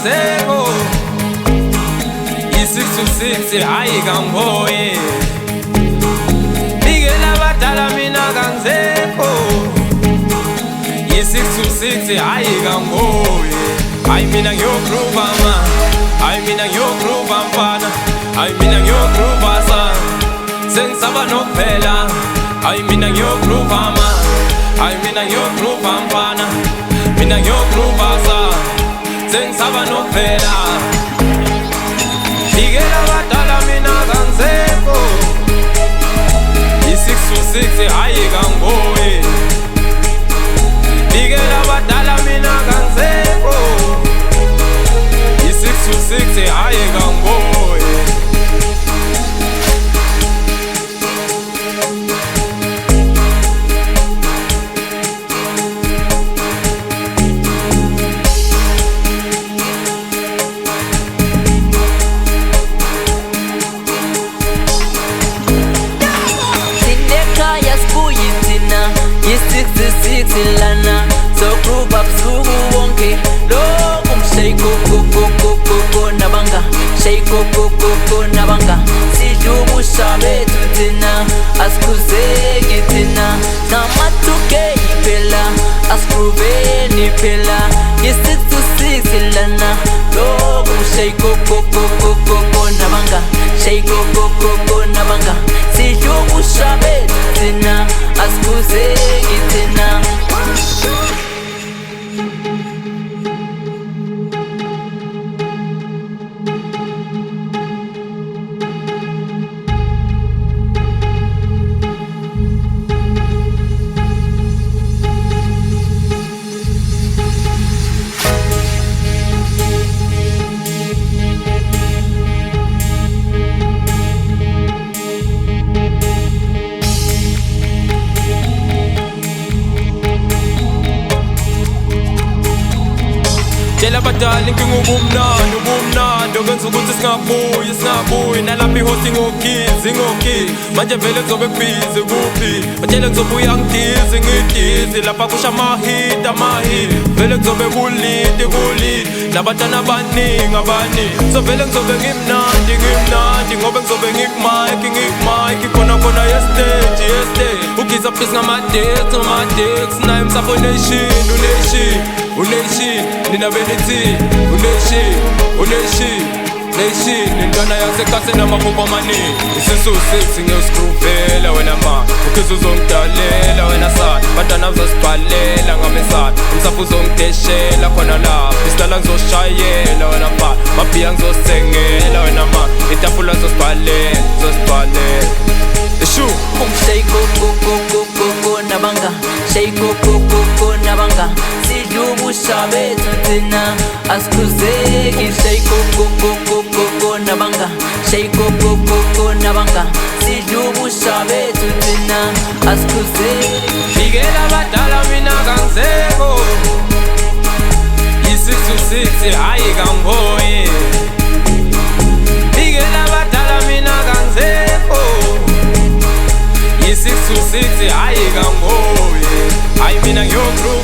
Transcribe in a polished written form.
kangiseko i-626 hayi kangihoye bikela abadala mina kangiseko i-626 hayi kangihoye hayi mina ngiyogroova ma hayi mina ngiyogroova mfana hayi mina ngiyogroova sana sengisaba nokuphela hayi mina ngiyogroova ma hayi mina ngiyogroova mfana mina ngiyogroova sana sengisaba nokuphela bikela abadala mina kangiseko i-626 hayi kangihoye bikela abadala mina kangiseko i-626 hayi kangihoye i-626 lana sogroova busuku wonke lokhu mshayiko koko nabanga shayiko koko nabanga sidla ubusha bethu thina asikhuzeki thina nama-2K phela asigruveni phela i-626 lana lokhu mshayiko koko nabanga shayiko koko nabanga sidla ubusha bethu thina asikhuzeki thina tshela abadala inkinga ubumnandi okwenza ukuthi singabuyi nalapha ihosi ngokhizi manje vele kuzobe kubhizi kuphi batshele ngizobuya ngidizi lapha kusha amahit vele kuzobe kulidi nabatana abaningi so vele ngizobe ngimnandi ngobe ngizobe ngikmike khona yestage ugiza phisi ngamadex naye msapho unation nina benithi unation nentwana yasekhase namaphupho amaningi i-626 ngiyosigruvela wena ma ukhiza uzongidalela wena sana bantwana uzosibhalela ngamesana umsapho uzongideshela khona lapho isidala ngizoshayela wena mfana mabhiya ngizosengela wena ma itafula zosibhalela eshu umshayiko koko nabanga shayiko koko nabanga sidla ubusha bethu thina asikhuzeki shayiko koko nabanga shayiko koko nabanga sidla ubusha bethu thina asikhuzeki bikela abadala mina kangiseko i-626 hayi kangihoye bikela abadala mina kangiseko i-626 hayi kangihoye hayi mina ngiyogroova